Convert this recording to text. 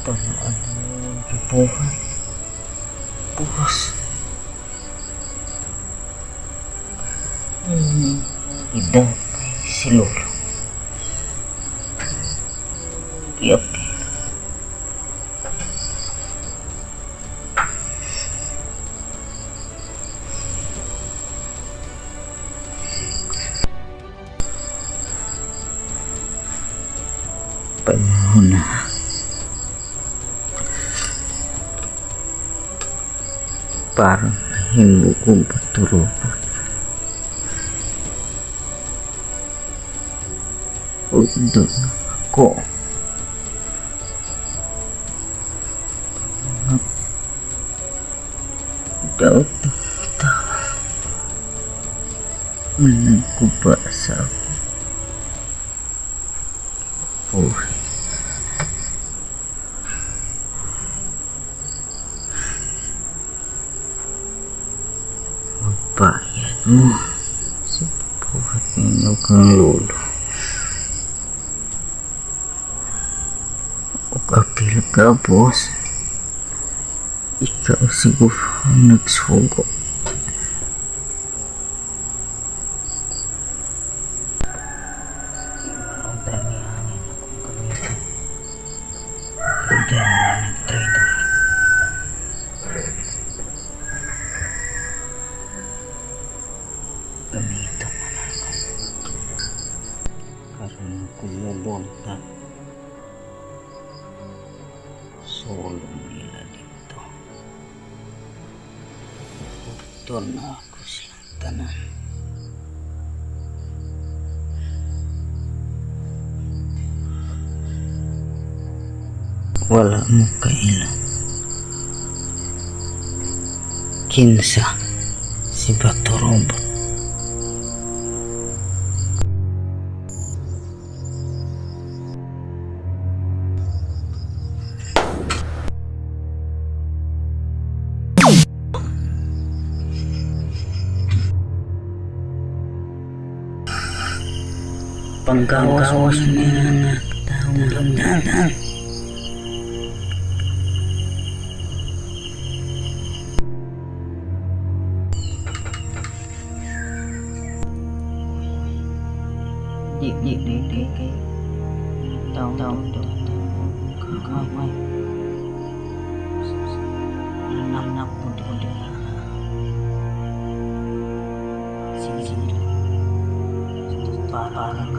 Tamaan mo buhay. Bukas. Idang si Lolo. Giapil. Panahon na. Parang hindi ko patulungan. Doon ako. Daw kita. Menangkuba sa buhay. Magbayad mo sa buhat ninyo kang lolo. Apil ka, boss. Ikaw siguro ang nagsugo. Ang dami hangin akong gamitin. Diyan na nag-trader. Gamitin mo na ako. Karoon kumuluntan. Solo nila dito. Ito na ako silang tanan. Wala mo kailan. Kinsa si Bato Robot. Panggawas niya na taong lamdaman. Di taong kakaway. Nanap po di sige. Parang